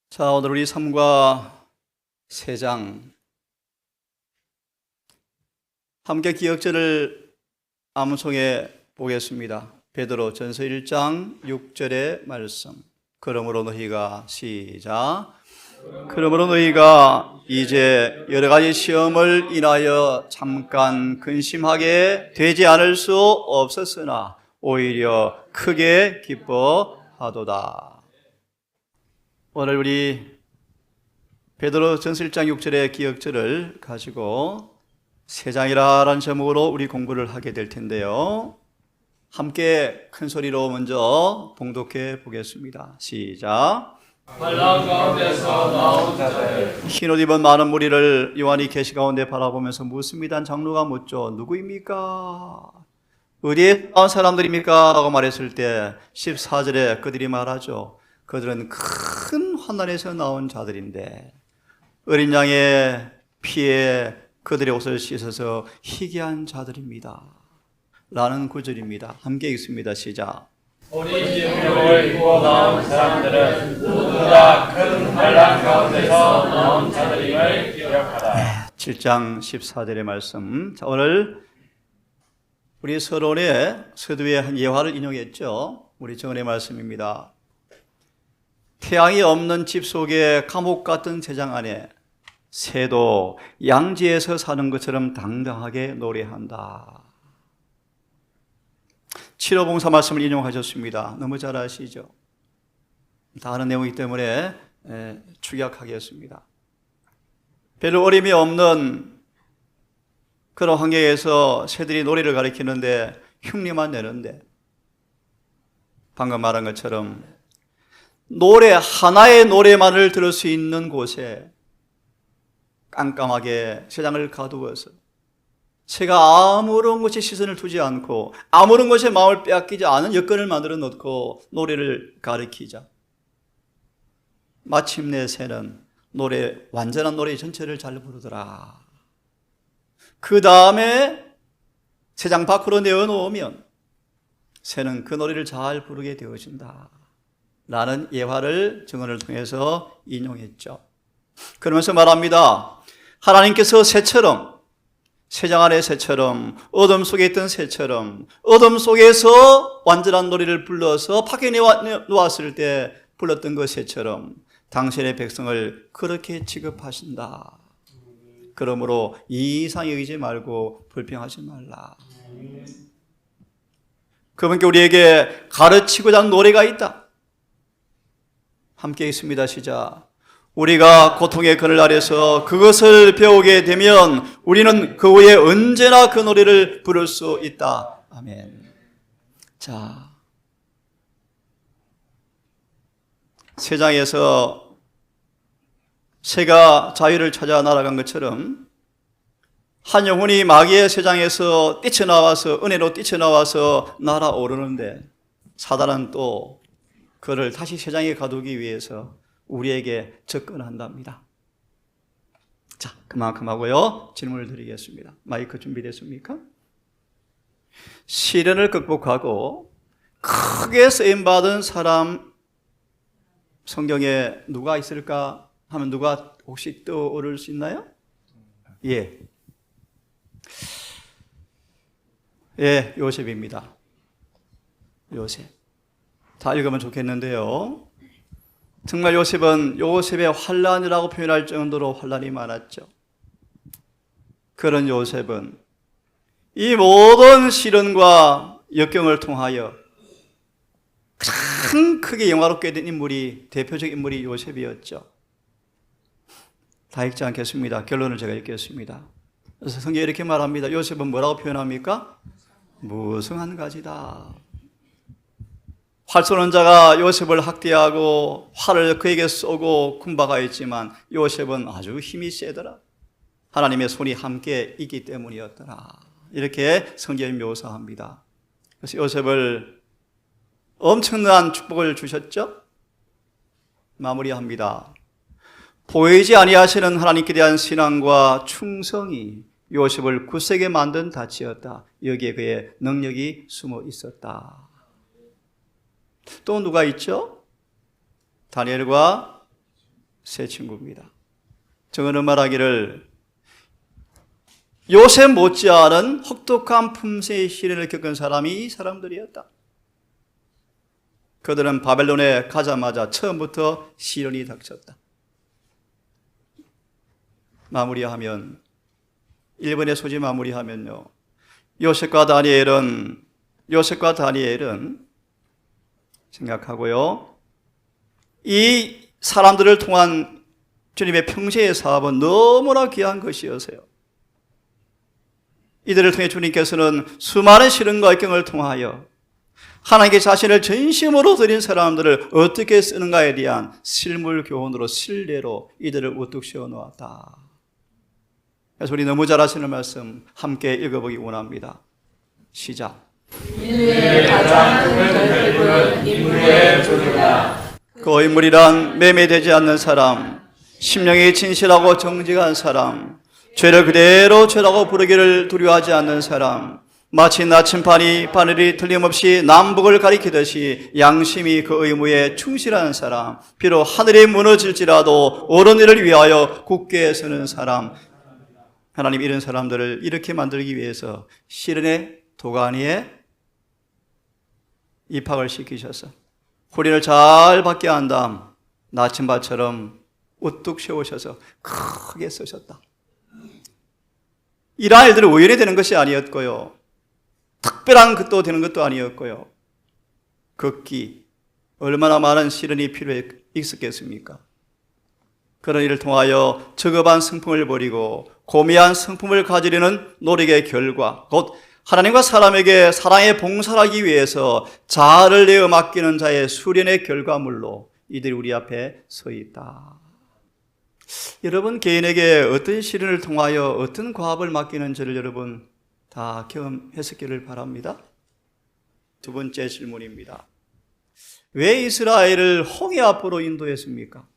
자, 오늘 우리 3과 3장 함께 기억절을 암송해 보겠습니다. 베드로 전서 1장 6절의 말씀. 그러므로 너희가 시작. 그러므로 너희가 이제 여러 가지 시험을 인하여 잠깐 근심하게 되지 않을 수 없었으나 오히려 크게 기뻐하도다. 오늘 우리 베드로 전서 1장 6절의 기억절을 가지고 세장이라는 제목으로 우리 공부를 하게 될 텐데요. 함께 큰 소리로 먼저 봉독해 보겠습니다. 시작. 환난 가운데서 나온 자들, 흰옷 입은 많은 무리를 요한이 계시 가운데 바라보면서 묻습니다. 장로가 묻죠. 누구입니까? 어디에 나온 사람들입니까? 라고 말했을 때 14절에 그들이 말하죠. 그들은 큰 환난에서 나온 자들인데 어린 양의 피에 그들의 옷을 씻어서 희귀한 자들입니다. 라는 구절입니다. 함께 읽습니다. 시작. 우리 기름을 입고 나온 사람들은 모두 다 큰 환난 가운데서 나온 자들임을 기억하라. 7장 14절의 말씀. 자, 오늘 우리 서론의 서두의 한 예화를 인용했죠. 우리 정언의 말씀입니다. 태양이 없는 집 속에 감옥 같은 세상 안에 새도 양지에서 사는 것처럼 당당하게 노래한다. 7호 봉사 말씀을 인용하셨습니다. 너무 잘 아시죠? 다 아는 내용이기 때문에 축약하겠습니다. 별로 어림이 없는 그런 환경에서 새들이 노래를 가리키는데 흉내만 내는데 방금 말한 것처럼 노래 하나의 노래만을 들을 수 있는 곳에 깜깜하게 세상을 가두어서 새가 아무런 곳에 시선을 두지 않고 아무런 곳에 마음을 빼앗기지 않은 여건을 만들어 놓고 노래를 가리키자. 마침내 새는 완전한 노래 전체를 잘 부르더라. 그 다음에 세상 밖으로 내어놓으면 새는 그 노래를 잘 부르게 되어진다. 라는 예화를 증언을 통해서 인용했죠. 그러면서 말합니다. 하나님께서 새처럼, 세상 안의 새처럼, 어둠 속에 있던 새처럼, 어둠 속에서 완전한 노래를 불러서 밖에 놓았을 때 불렀던 그 새처럼 당신의 백성을 그렇게 취급하신다. 그러므로 이상히 여기지 말고 불평하지 말라. 그분께 우리에게 가르치고자 하는 노래가 있다. 함께 있습니다. 시작. 우리가 고통의 그늘 아래서 그것을 배우게 되면 우리는 그 후에 언제나 그 노래를 부를 수 있다. 아멘. 자, 세상에서 새가 자유를 찾아 날아간 것처럼 한 영혼이 마귀의 세상에서 뛰쳐나와서 은혜로 뛰쳐나와서 날아오르는데 사단은 또 그를 다시 세상에 가두기 위해서 우리에게 접근한답니다. 자, 그만큼 하고요. 질문을 드리겠습니다. 마이크 준비됐습니까? 시련을 극복하고 크게 쓰임받은 사람 성경에 누가 있을까 하면 누가 혹시 떠오를 수 있나요? 예, 요셉입니다. 요셉. 다 읽으면 좋겠는데요. 정말 요셉의 환난이라고 표현할 정도로 환난이 많았죠. 그런 요셉은 이 모든 시련과 역경을 통하여 가장 크게 영화롭게 된 인물이, 대표적 인물이 요셉이었죠. 다 읽지 않겠습니다. 결론을 제가 읽겠습니다. 그래서 성경에 이렇게 말합니다. 요셉은 뭐라고 표현합니까? 무성한 가지다. 활 쏘는 자가 요셉을 학대하고 활을 그에게 쏘고 군바가 있지만 요셉은 아주 힘이 세더라. 하나님의 손이 함께 있기 때문이었더라. 이렇게 성경이 묘사합니다. 그래서 요셉을 엄청난 축복을 주셨죠. 마무리합니다. 보이지 아니하시는 하나님께 대한 신앙과 충성이 요셉을 굳세게 만든 닻이었다. 여기에 그의 능력이 숨어 있었다. 또 누가 있죠? 다니엘과 새 친구입니다. 정언은 말하기를 요셉 못지않은 혹독한 품새의 시련을 겪은 사람이 이 사람들이었다. 그들은 바벨론에 가자마자 처음부터 시련이 닥쳤다. 마무리하면 1번의 소지 마무리하면요, 요셉과 다니엘은 생각하고요, 이 사람들을 통한 주님의 평생의 사업은 너무나 귀한 것이어서요, 이들을 통해 주님께서는 수많은 시련과 역경을 통하여 하나님께 자신을 전심으로 드린 사람들을 어떻게 쓰는가에 대한 실물 교훈으로, 신뢰로 이들을 우뚝 세워 놓았다. 그래서 우리 너무 잘 아시는 말씀 함께 읽어보기 원합니다. 시작. 인류의 가장 큰 결핍은 인물의 조류다. 그 인물이란 매매되지 않는 사람, 심령이 진실하고 정직한 사람, 죄를 그대로 죄라고 부르기를 두려워하지 않는 사람, 마치 나침반이 바늘이 틀림없이 남북을 가리키듯이 양심이 그 의무에 충실한 사람, 비록 하늘이 무너질지라도 옳은 일을 위하여 굳게 서는 사람. 하나님 이런 사람들을 이렇게 만들기 위해서 시련의 도가니에 입학을 시키셔서 후리를 잘 받게 한 다음 나침반처럼 우뚝 세우셔서 크게 쓰셨다. 이러한 일들은 우연히 되는 것이 아니었고요, 특별한 것도 되는 것도 아니었고요, 극기 얼마나 많은 시련이 필요했겠습니까? 그런 일을 통하여 저급한 성품을 버리고 고미한 성품을 가지려는 노력의 결과, 곧 하나님과 사람에게 사랑의 봉사를 하기 위해서 자아를 내어 맡기는 자의 수련의 결과물로 이들이 우리 앞에 서 있다. 여러분 개인에게 어떤 시련을 통하여 어떤 과업을 맡기는지를 여러분 다 경험했었기를 바랍니다. 두 번째 질문입니다. 왜 이스라엘을 홍해 앞으로 인도했습니까?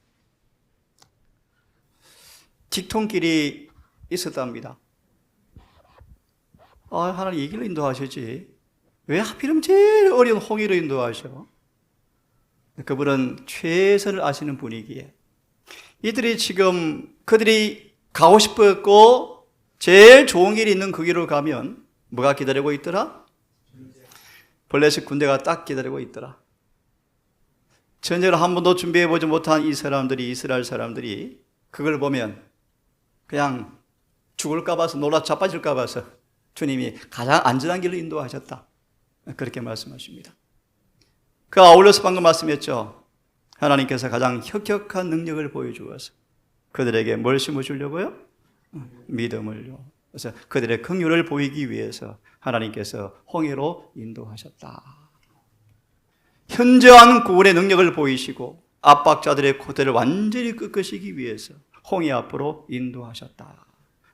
직통길이 있었답니다. 하나님 이 길로 인도하시지 왜 하필이면 제일 어려운 홍해로 인도하셔? 그분은 최선을 아시는 분이기에 이들이 지금 그들이 가고 싶었고 제일 좋은 길이 있는 그 길로 가면 뭐가 기다리고 있더라? 블레셋 군대가 딱 기다리고 있더라. 전쟁을 한 번도 준비해보지 못한 이스라엘 사람들이 그걸 보면 그냥 죽을까 봐서, 놀라 자빠질까 봐서 주님이 가장 안전한 길로 인도하셨다. 그렇게 말씀하십니다. 그 아울러서 방금 말씀했죠. 하나님께서 가장 혁혁한 능력을 보여주어서 그들에게 뭘 심어주려고요? 믿음을요. 그래서 그들의 긍휼을 보이기 위해서 하나님께서 홍해로 인도하셨다. 현저한 구원의 능력을 보이시고 압박자들의 고대를 완전히 꺾으시기 위해서 홍해 앞으로 인도하셨다.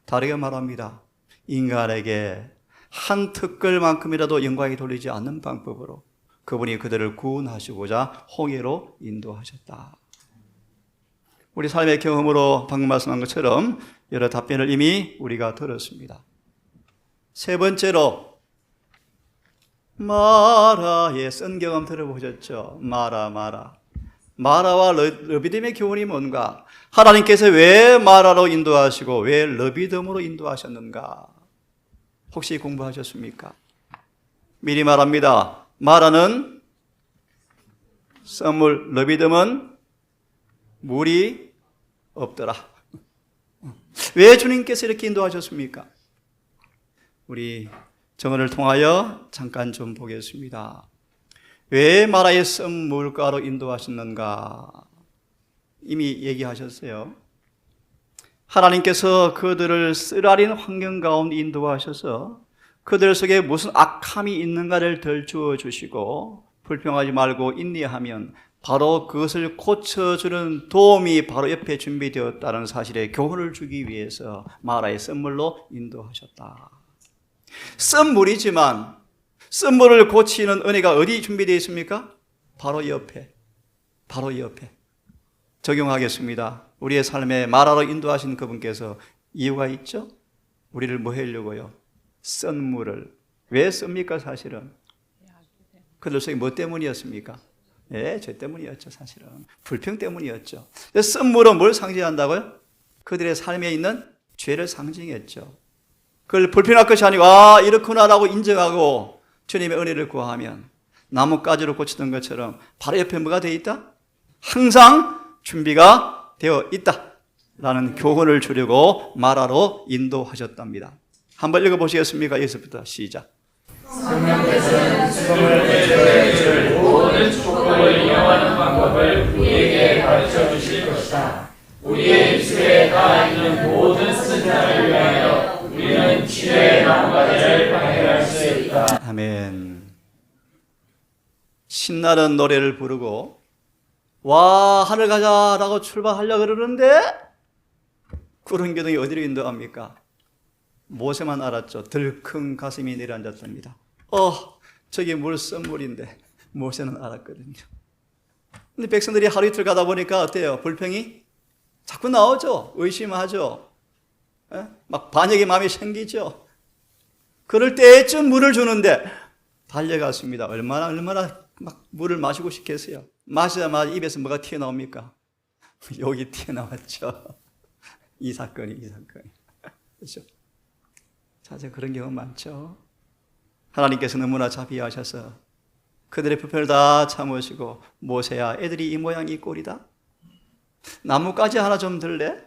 다르게 말합니다. 인간에게 한 특글만큼이라도 영광이 돌리지 않는 방법으로 그분이 그들을 구원하시고자 홍해로 인도하셨다. 우리 삶의 경험으로 방금 말씀한 것처럼 여러 답변을 이미 우리가 들었습니다. 세 번째로 마라의 쓴 경험 들어보셨죠? 마라와 르비딤의 교훈이 뭔가? 하나님께서 왜 마라로 인도하시고 왜 르비딤으로 인도하셨는가? 혹시 공부하셨습니까? 미리 말합니다. 마라는 썰물, 르비딤은 물이 없더라. 왜 주님께서 이렇게 인도하셨습니까? 우리 정언을 통하여 잠깐 좀 보겠습니다. 왜 마라의 썰물가로 인도하셨는가? 이미 얘기하셨어요. 하나님께서 그들을 쓰라린 환경 가운데 인도하셔서 그들 속에 무슨 악함이 있는가를 덜주어 주시고 불평하지 말고 인내하면 바로 그것을 고쳐주는 도움이 바로 옆에 준비되었다는 사실에 교훈을 주기 위해서 마라의 썰물로 인도하셨다. 썰물이지만 썰물을 고치는 은혜가 어디 준비되어 있습니까? 바로 옆에. 적용하겠습니다. 우리의 삶에 마라로 인도하신 그분께서 이유가 있죠? 우리를 뭐 하려고요? 썰물을. 왜 씁니까 사실은? 그들 속에 뭐 때문이었습니까? 예, 죄 때문이었죠, 사실은. 불평 때문이었죠. 쓴물은 뭘 상징한다고요? 그들의 삶에 있는 죄를 상징했죠. 그걸 불평할 것이 아니고, 이렇구나라고 인정하고 주님의 은혜를 구하면 나뭇가지로 고치던 것처럼 바로 옆에 뭐가 되어 있다? 항상 준비가 되어 있다. 라는 교훈을 주려고 마라로 인도하셨답니다. 한번 읽어보시겠습니까? 여기서부터 시작. 성령께서는 죽음을 대처해 줄 모든 축복을 이용하는 방법을 우리에게 가르쳐 주실 것이다. 우리의 입술에 닿아 있는 모든 쓴자를 위하여 우리는 치료의 나뭇가지를 발견할 수 있다. 아멘. 신나는 노래를 부르고 와 하늘 가자라고 출발하려고 그러는데 구름 기둥이 어디로 인도합니까? 모세만 알았죠. 들큰 가슴이 내려앉았답니다. 저게 물 썸물인데 모세는 알았거든요. 근데 백성들이 하루 이틀 가다 보니까 어때요? 불평이 자꾸 나오죠. 의심하죠. 막 반역의 마음이 생기죠. 그럴 때쯤 물을 주는데 달려갔습니다. 얼마나 막 물을 마시고 싶겠어요. 마시자마자 입에서 뭐가 튀어나옵니까? 여기 튀어나왔죠. 이 사건이. 그렇죠? 자주 그런 경우 많죠. 하나님께서 너무나 자비하셔서 그들의 불평을 다 참으시고 모세야 애들이 이 모양 이 꼴이다. 나뭇가지 하나 좀 들래?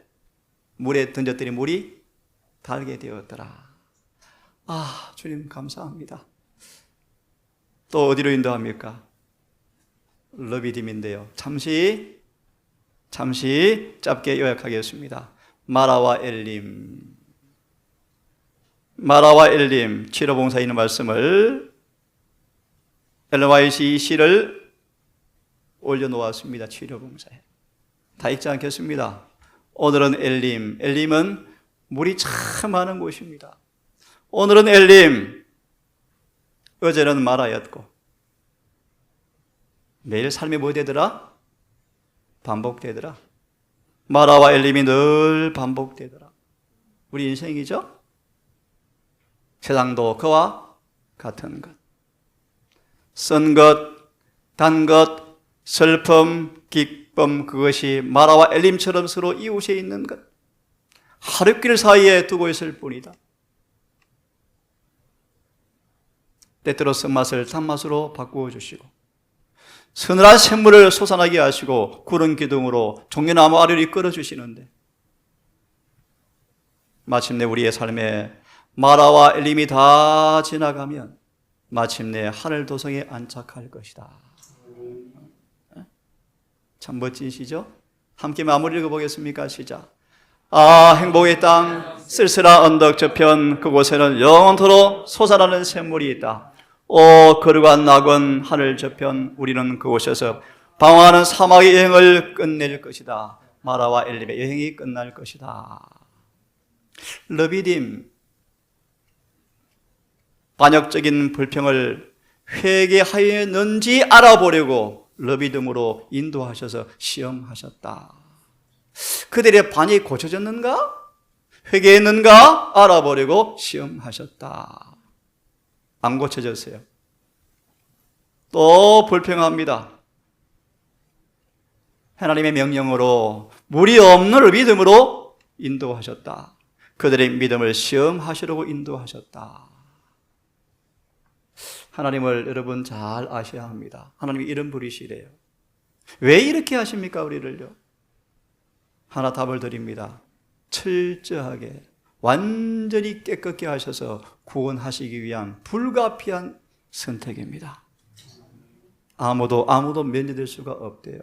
물에 던졌더니 물이 달게 되었더라. 주님 감사합니다. 또 어디로 인도합니까? 러비딤인데요. 잠시 짧게 요약하겠습니다. 마라와 엘림 치료봉사에 있는 말씀을 LYCC를 올려놓았습니다. 치료봉사에 다 읽지 않겠습니다. 오늘은 엘림은 물이 참 많은 곳입니다. 오늘은 엘림, 어제는 마라였고 매일 삶이 뭐 되더라? 반복되더라. 마라와 엘림이 늘 반복되더라. 우리 인생이죠? 세상도 그와 같은 것. 쓴 것, 단 것, 슬픔, 기쁨, 그것이 마라와 엘림처럼 서로 이웃에 있는 것. 하루길 사이에 두고 있을 뿐이다. 때때로 쓴맛을 단맛으로 바꾸어 주시고 서늘한 샘물을 솟아나게 하시고 구른 기둥으로 종려나무 아래로 이끌어 주시는데 마침내 우리의 삶에 마라와 엘림이 다 지나가면 마침내 하늘 도성에 안착할 것이다. 참 멋진 시죠? 함께 마무리 읽어보겠습니까? 시작. 행복의 땅 쓸쓸한 언덕 저편 그곳에는 영원토록 솟아나는 샘물이 있다. 거룩한 낙원 하늘 저편 우리는 그곳에서 방황하는 사막의 여행을 끝낼 것이다. 마라와 엘림의 여행이 끝날 것이다. 러비딤 반역적인 불평을 회개하였는지 알아보려고 러비딤으로 인도하셔서 시험하셨다. 그들의 반이 고쳐졌는가? 회개했는가? 알아보려고 시험하셨다. 안 고쳐졌어요. 또 불평합니다. 하나님의 명령으로 물이 없는 믿음으로 인도하셨다. 그들의 믿음을 시험하시려고 인도하셨다. 하나님을 여러분 잘 아셔야 합니다. 하나님이 이런 분이시래요. 왜 이렇게 하십니까? 우리를요. 하나 답을 드립니다. 철저하게 완전히 깨끗게 하셔서 구원하시기 위한 불가피한 선택입니다. 아무도 면제될 수가 없대요.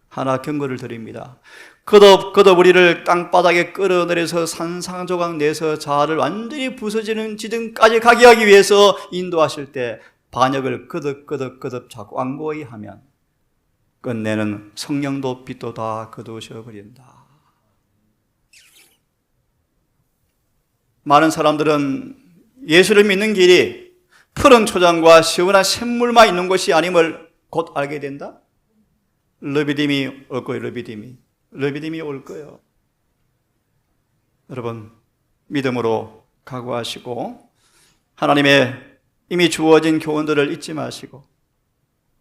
하나 경고를 드립니다. 거듭 우리를 땅바닥에 끌어내려서 산상조각 내서 자아를 완전히 부서지는 지점까지 가게 하기 위해서 인도하실 때 반역을 거듭 자꾸 완고히 하면 끝내는 성령도 빛도 다 거두셔버린다. 많은 사람들은 예수를 믿는 길이 푸른 초장과 시원한 샘물만 있는 것이 아님을 곧 알게 된다. 러비딤이 올 거예요. 러비딤이 올 거예요. 여러분 믿음으로 각오하시고 하나님의 이미 주어진 교훈들을 잊지 마시고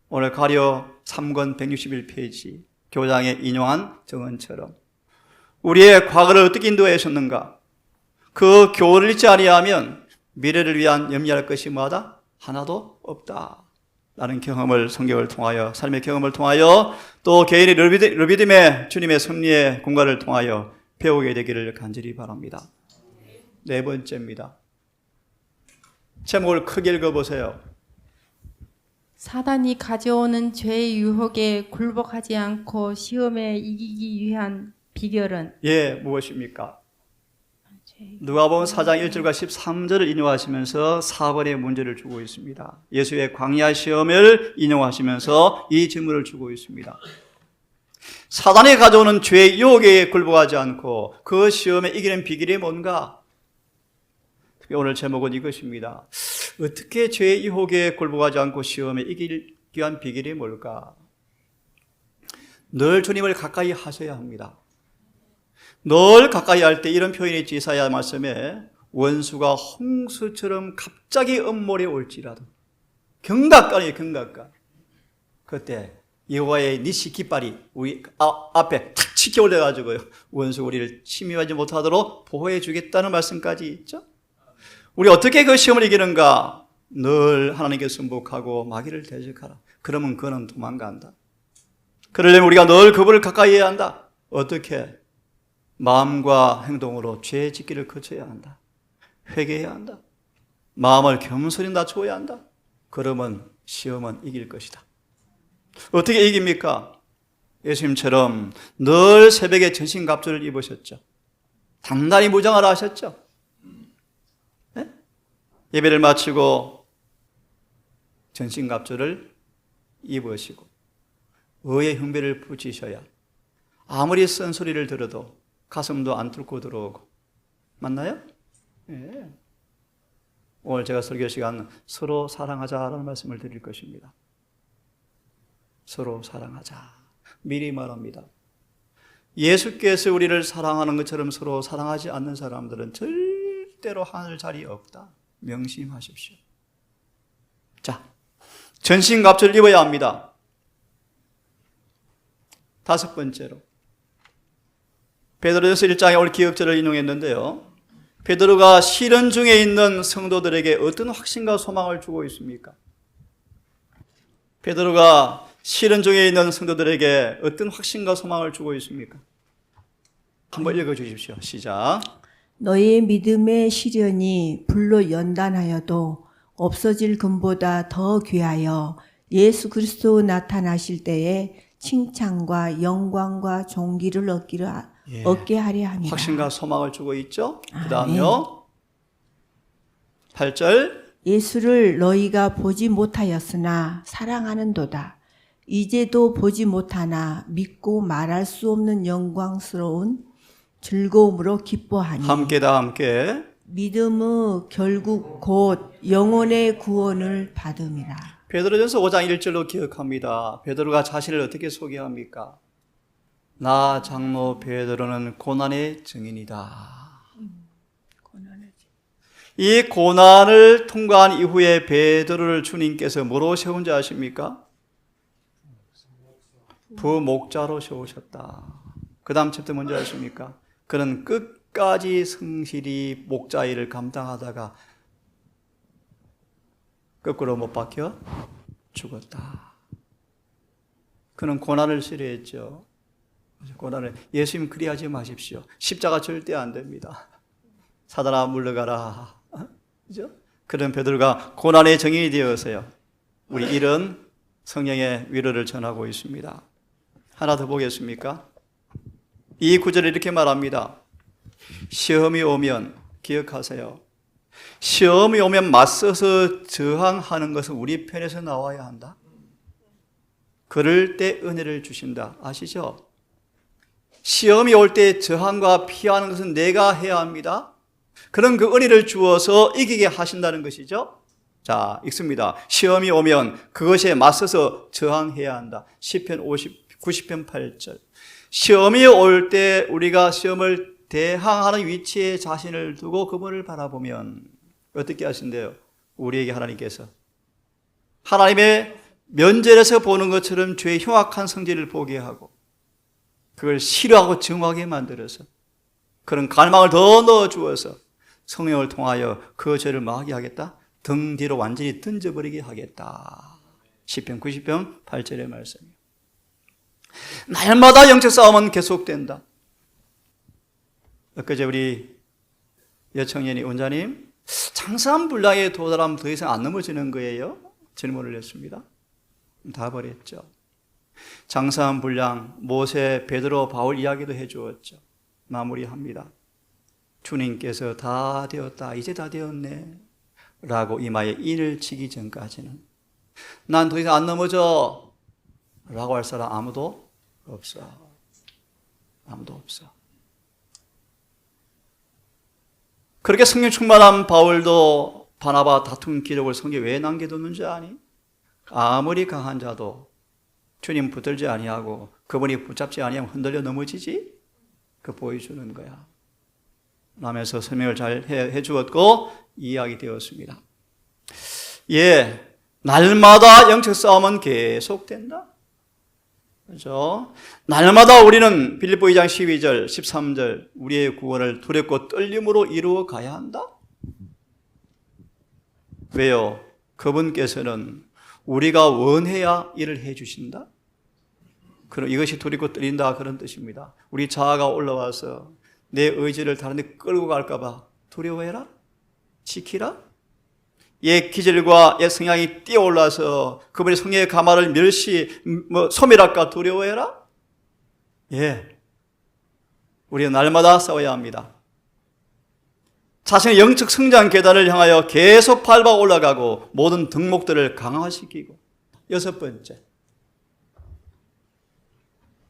오늘 가려 3권 161페이지 교장에 인용한 정언처럼 우리의 과거를 어떻게 인도해 주셨는가? 그 교훈을 잊지 아니하면 미래를 위한 염려할 것이 뭐하다? 하나도 없다. 라는 경험을 성경을 통하여, 삶의 경험을 통하여 또 개인의 르비딤의 주님의 섭리의 공간을 통하여 배우게 되기를 간절히 바랍니다. 네 번째입니다. 제목을 크게 읽어보세요. 사단이 가져오는 죄의 유혹에 굴복하지 않고 시험에 이기기 위한 비결은 무엇입니까? 누가복음 4장 1절과 13절을 인용하시면서 4번의 문제를 주고 있습니다. 예수의 광야 시험을 인용하시면서 이 질문을 주고 있습니다. 사단이 가져오는 죄의 유혹에 굴복하지 않고 그 시험에 이기는 비결이 뭔가? 오늘 제목은 이것입니다. 어떻게 죄의 유혹에 굴복하지 않고 시험에 이기기 위한 비결이 뭘까? 늘 주님을 가까이 하셔야 합니다. 늘 가까이 할 때 이런 표현이 있지. 이사야 말씀에 원수가 홍수처럼 갑자기 엄몰에 올지라도 경각간이에요. 경각간. 그때 여호와의 니시 깃발이 우리 앞에 탁 치켜 올려가지고요, 원수 우리를 침입하지 못하도록 보호해 주겠다는 말씀까지 있죠. 우리 어떻게 그 시험을 이기는가? 늘 하나님께 순복하고 마귀를 대적하라. 그러면 그는 도망간다. 그러려면 우리가 늘 그분을 가까이 해야 한다. 어떻게? 마음과 행동으로 죄 짓기를 거쳐야 한다. 회개해야 한다. 마음을 겸손히 낮추어야 한다. 그러면 시험은 이길 것이다. 어떻게 이깁니까? 예수님처럼 늘 새벽에 전신갑주를 입으셨죠. 단단히 무장하라 하셨죠. 네? 예배를 마치고 전신갑주를 입으시고 의의 흉배를 붙이셔야 아무리 쓴소리를 들어도 가슴도 안 뚫고 들어오고. 맞나요? 네. 오늘 제가 설교 시간 서로 사랑하자라는 말씀을 드릴 것입니다. 서로 사랑하자. 미리 말합니다. 예수께서 우리를 사랑하는 것처럼 서로 사랑하지 않는 사람들은 절대로 하늘 자리 없다. 명심하십시오. 자, 전신갑주를 입어야 합니다. 다섯 번째로, 베드로전서 1장에 오늘 기억절을 인용했는데요, 베드로가 시련 중에 있는 성도들에게 어떤 확신과 소망을 주고 있습니까? 베드로가 시련 중에 있는 성도들에게 어떤 확신과 소망을 주고 있습니까? 한번 읽어주십시오. 시작. 너의 믿음의 시련이 불로 연단하여도 없어질 금보다 더 귀하여 예수 그리스도 나타나실 때에 칭찬과 영광과 존귀를 얻게 하려 합니다. 확신과 소망을 주고 있죠. 그 다음요, 8절. 예수를 너희가 보지 못하였으나 사랑하는도다. 이제도 보지 못하나 믿고 말할 수 없는 영광스러운 즐거움으로 기뻐하니. 함께 믿음의 결국 곧 영혼의 구원을 받음이라. 베드로전서 5장 1절로 기억합니다. 베드로가 자신을 어떻게 소개합니까? 나 장로 베드로는 고난의 증인이다. 이 고난을 통과한 이후에 베드로를 주님께서 뭐로 세운 줄 아십니까? 부목자로 세우셨다. 그 다음 챕터 뭔지 아십니까? 그는 끝까지 성실히 목자 일을 감당하다가 거꾸로 못 박혀 죽었다. 그는 고난을 싫어했죠. 고난을. 예수님 그리하지 마십시오. 십자가 절대 안 됩니다. 사단아 물러가라. 그죠? 그런 베드로가 고난의 정인이 되어서요, 우리 이런 성령의 위로를 전하고 있습니다. 하나 더 보겠습니까? 이 구절을 이렇게 말합니다. 시험이 오면, 기억하세요, 시험이 오면 맞서서 저항하는 것은 우리 편에서 나와야 한다. 그럴 때 은혜를 주신다. 아시죠? 시험이 올 때 저항과 피하는 것은 내가 해야 합니다. 그런 그 은혜를 주어서 이기게 하신다는 것이죠. 자, 읽습니다. 시험이 오면 그것에 맞서서 저항해야 한다. 시편 90편 8절. 시험이 올 때 우리가 시험을 대항하는 위치에 자신을 두고 그분을 바라보면 어떻게 하신대요? 우리에게 하나님께서 하나님의 면전에서 보는 것처럼 죄의 흉악한 성질을 보게 하고 그걸 싫어하고 증오하게 만들어서 그런 갈망을 더 넣어주어서 성령을 통하여 그 죄를 망하게 하겠다. 등 뒤로 완전히 던져버리게 하겠다. 시편 90편 8절의 말씀이에요. 날마다 영적 싸움은 계속된다. 엊그제 우리 여청년이 원장님 장사한 분량에 도달하면 더 이상 안 넘어지는 거예요? 질문을 했습니다. 다 버렸죠. 장사한 분량, 모세, 베드로, 바울 이야기도 해주었죠. 마무리합니다. 주님께서 다 되었다, 이제 다 되었네 라고 이마에 인을 치기 전까지는 난 더 이상 안 넘어져 라고 할 사람 아무도 없어. 아무도 없어. 그렇게 성령 충만한 바울도 바나바 다툰 기록을 성경에 왜 남겨뒀는지 아니? 아무리 강한 자도 주님 붙들지 아니하고 그분이 붙잡지 아니하면 흔들려 넘어지지? 그 보여주는 거야. 라면서 설명을 잘 해주었고 이야기 되었습니다. 예, 날마다 영적 싸움은 계속된다. 그렇죠? 날마다 우리는 빌립보 2장 12절, 13절 우리의 구원을 두렵고 떨림으로 이루어 가야 한다. 왜요? 그분께서는 우리가 원해야 일을 해주신다. 그럼 이것이 두렵고 떨린다 그런 뜻입니다. 우리 자아가 올라와서 내 의지를 다른 데 끌고 갈까 봐 두려워해라? 지키라? 옛 기질과 옛 성향이 뛰어올라서 그분의 성령의 가마를 소멸할까 두려워해라? 예. 우리는 날마다 싸워야 합니다. 자신의 영적 성장 계단을 향하여 계속 밟아 올라가고 모든 덕목들을 강화시키고. 6번째.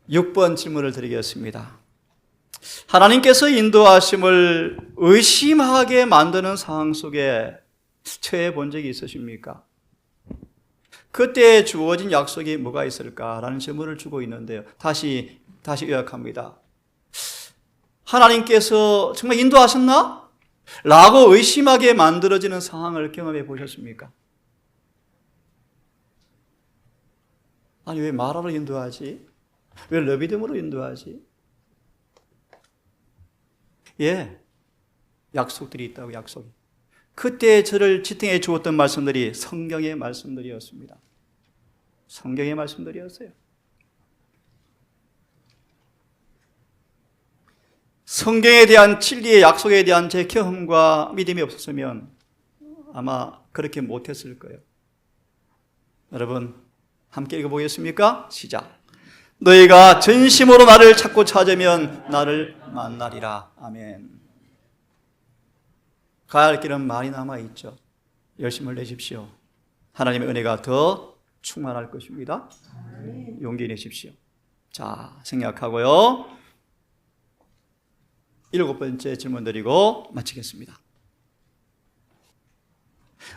6번 질문을 드리겠습니다. 하나님께서 인도하심을 의심하게 만드는 상황 속에 처해 본 적이 있으십니까? 그때 주어진 약속이 뭐가 있을까라는 질문을 주고 있는데요. 다시 요약합니다. 하나님께서 정말 인도하셨나? 라고 의심하게 만들어지는 상황을 경험해 보셨습니까? 아니 왜 마라로 인도하지? 왜 러비듬으로 인도하지? 예, 약속들이 있다고 약속이. 그때 저를 지탱해 주었던 말씀들이 성경의 말씀들이었습니다. 성경의 말씀들이었어요. 성경에 대한 진리의 약속에 대한 제 경험과 믿음이 없었으면 아마 그렇게 못했을 거예요. 여러분 함께 읽어보겠습니까? 시작. 너희가 전심으로 나를 찾고 찾으면 나를 만나리라. 아멘. 가야 할 길은 많이 남아있죠. 열심을 내십시오. 하나님의 은혜가 더 충만할 것입니다. 용기 내십시오. 자, 생략하고요. 7번째 질문 드리고 마치겠습니다.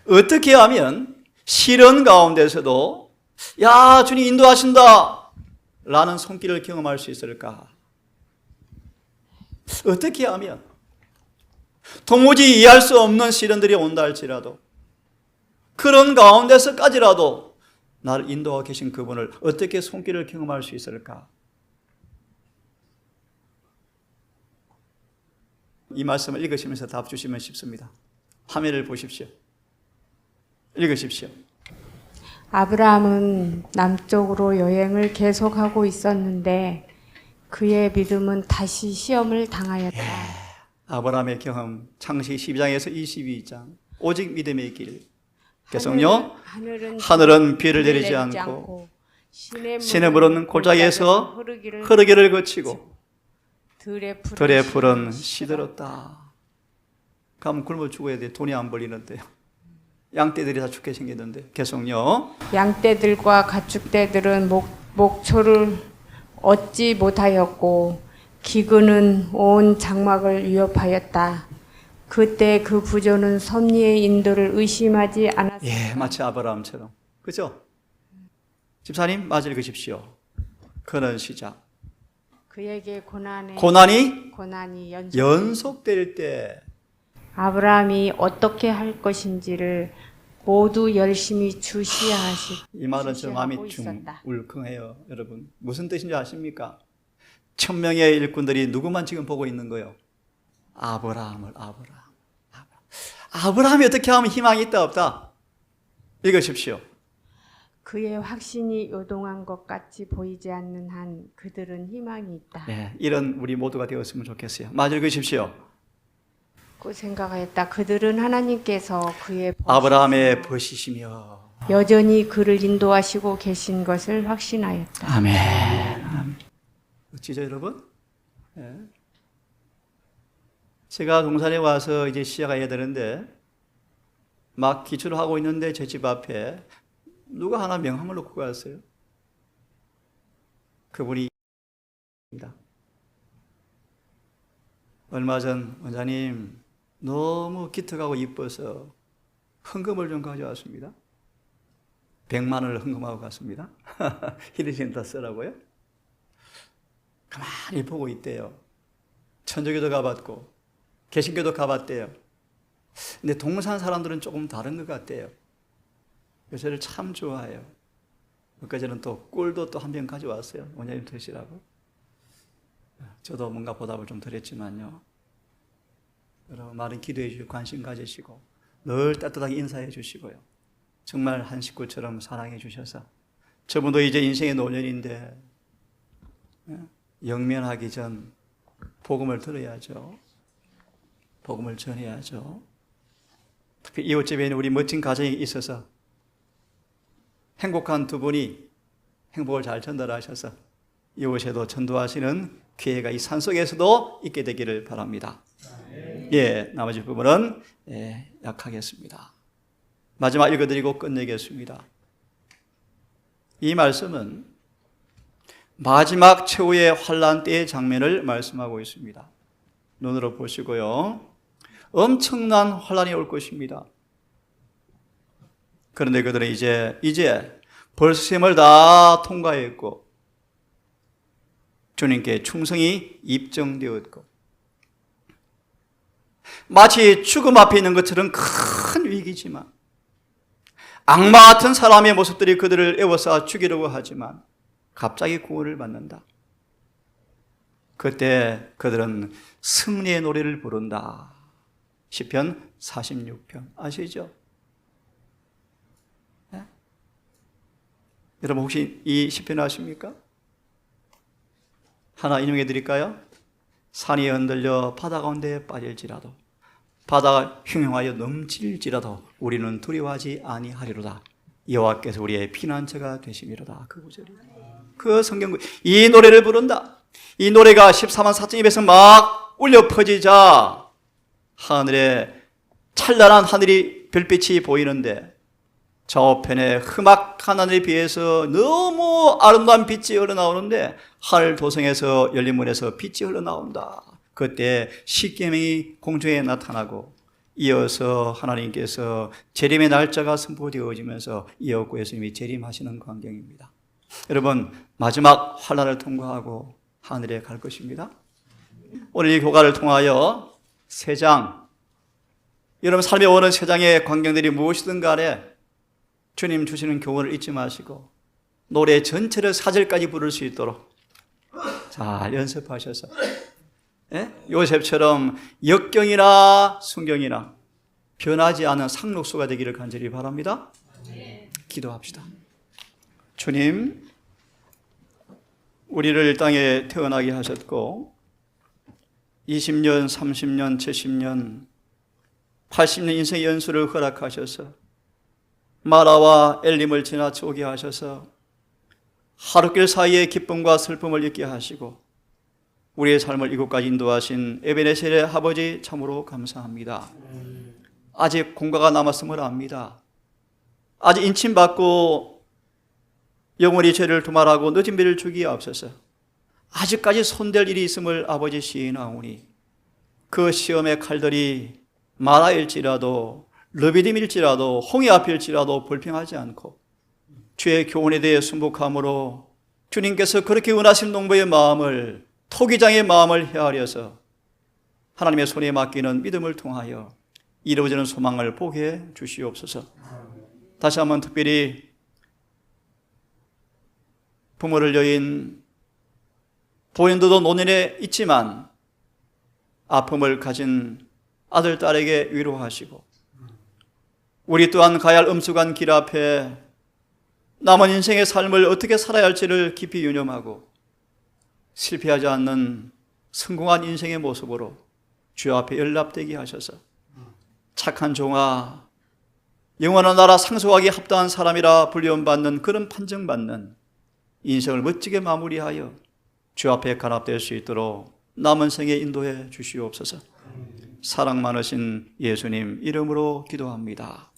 어떻게 하면 시련 가운데서도 야, 주님 인도하신다 라는 손길을 경험할 수 있을까? 어떻게 하면 도무지 이해할 수 없는 시련들이 온다 할지라도 그런 가운데서까지라도 나를 인도하고 계신 그분을 어떻게 손길을 경험할 수 있을까? 이 말씀을 읽으시면서 답 주시면 쉽습니다. 화면을 보십시오. 읽으십시오. 아브라함은 남쪽으로 여행을 계속하고 있었는데 그의 믿음은 다시 시험을 당하였다. 아브라함의 경험 창세기 12장에서 22장 오직 믿음의 길. 계속요. 하늘은 비를 내리지 않고 시냇물은 골짜기에서 흐르기를 거치고 들의 풀은 시들었다. 가면 굶어 죽어야 돼. 돈이 안 벌리는데요. 양떼들이 다 죽게 생겼는데. 계속요. 양떼들과 가축떼들은 목초를 얻지 못하였고 기근은 온 장막을 위협하였다. 그때 그 부조는 섭리의 인도를 의심하지 않았다. 예, 마치 아브라함처럼. 그죠? 집사님, 마저 읽으십시오. 그는 시작. 그에게 고난이 연속될 때 아브라함이 어떻게 할 것인지를 모두 열심히 주시하시. 이 말은 저 마음이 주시하고 좀 있었다. 울컥해요. 여러분 무슨 뜻인지 아십니까? 1000명의 일꾼들이 누구만 지금 보고 있는 거예요? 아브라함을. 아브라함이 어떻게 하면 희망이 있다 없다? 읽으십시오. 그의 확신이 요동한 것 같이 보이지 않는 한 그들은 희망이 있다. 네, 이런 우리 모두가 되었으면 좋겠어요. 마저 읽으십시오. 그 생각하였다. 그들은 하나님께서 그의 아브라함의 벗이시며. 여전히 그를 인도하시고 계신 것을 확신하였다. 아멘. 어찌죠 여러분? 예. 제가 동산에 와서 이제 시야가 해야 되는데 막 기초를 하고 있는데 제 집 앞에 누가 하나 명함을 놓고 갔어요. 그분이 입니다. 얼마 전 원장님 너무 기특하고 이뻐서 헌금을 좀 가져왔습니다. 100만 원을 헌금하고 갔습니다. 히리센터 쓰라고요. 가만히 보고 있대요. 천주교도 가봤고 개신교도 가봤대요. 근데 동산 사람들은 조금 다른 것 같대요. 요새를 참 좋아해요. 몇 가지는 또 꿀도 또 한 병 가져왔어요. 원장님 드시라고. 저도 뭔가 보답을 좀 드렸지만요. 여러분 많은 기도해 주시고 관심 가지시고 늘 따뜻하게 인사해 주시고요. 정말 한 식구처럼 사랑해 주셔서 저분도 이제 인생의 노년인데 영면하기 전 복음을 들어야죠. 복음을 전해야죠. 특히 이웃집에 있는 우리 멋진 가정이 있어서 행복한 두 분이 행복을 잘 전달하셔서 이웃에도 전도하시는 기회가 이 산속에서도 있게 되기를 바랍니다. 예, 나머지 부분은 약하겠습니다. 마지막 읽어드리고 끝내겠습니다. 이 말씀은 마지막 최후의 환난 때의 장면을 말씀하고 있습니다. 눈으로 보시고요. 엄청난 환난이 올 것입니다. 그런데 그들은 이제 벌써 시험을 다 통과했고 주님께 충성이 입증되었고 마치 죽음 앞에 있는 것처럼 큰 위기지만 악마 같은 사람의 모습들이 그들을 에워싸 죽이려고 하지만 갑자기 구원을 받는다. 그때 그들은 승리의 노래를 부른다. 시편 46편 아시죠? 네? 여러분 혹시 이 시편 아십니까? 하나 인용해 드릴까요? 산이 흔들려 바다 가운데 빠질지라도 바다가 흉흉하여 넘칠지라도 우리는 두려워하지 아니하리로다. 여호와께서 우리의 피난처가 되심이로다. 그 구절이 그 성경 이 노래를 부른다. 이 노래가 14만 4천 입에서 막 울려 퍼지자 하늘에 찬란한 하늘이 별빛이 보이는데 저편에 흠악한 하늘에 비해서 너무 아름다운 빛이 흘러나오는데 하늘 도성에서 열린 문에서 빛이 흘러나온다. 그때 십계명이 공중에 나타나고 이어서 하나님께서 재림의 날짜가 선포되어지면서 이어고 예수님이 재림하시는 광경입니다. 여러분 마지막 환난을 통과하고 하늘에 갈 것입니다. 오늘 이 교가를 통하여 세 장, 여러분 삶에 오는 세 장의 광경들이 무엇이든 간에 주님 주시는 교훈을 잊지 마시고 노래 전체를 4절까지 부를 수 있도록 잘 연습하셔서 요셉처럼 역경이나 순경이나 변하지 않은 상록수가 되기를 간절히 바랍니다. 기도합시다. 주님, 우리를 땅에 태어나게 하셨고 20년, 30년, 70년, 80년 인생의 연수를 허락하셔서 마라와 엘림을 지나쳐 오게 하셔서 하루길 사이에 기쁨과 슬픔을 잊게 하시고 우리의 삶을 이곳까지 인도하신 에베네셀의 아버지 참으로 감사합니다. 아직 공과가 남았음을 압니다. 아직 인침받고 영원히 죄를 도말하고 늦은 비를 주기에 앞서서 아직까지 손댈 일이 있음을 아버지 시인하오니 그 시험의 칼들이 마라일지라도 르비딤일지라도 홍해 앞일지라도 불평하지 않고 주의 교훈에 대해 순복함으로 주님께서 그렇게 은하신 농부의 마음을 토기장의 마음을 헤아려서 하나님의 손에 맡기는 믿음을 통하여 이루어지는 소망을 보게 해 주시옵소서. 다시 한번 특별히 부모를 여인 보현도도 노년에 있지만 아픔을 가진 아들, 딸에게 위로하시고 우리 또한 가야 할 엄숙한 길 앞에 남은 인생의 삶을 어떻게 살아야 할지를 깊이 유념하고 실패하지 않는 성공한 인생의 모습으로 주 앞에 연락되게 하셔서 착한 종아, 영원한 나라 상속하기 합당한 사람이라 불리움받는 그런 판정받는 인생을 멋지게 마무리하여 주 앞에 간합될 수 있도록 남은 생에 인도해 주시옵소서. 사랑 많으신 예수님 이름으로 기도합니다.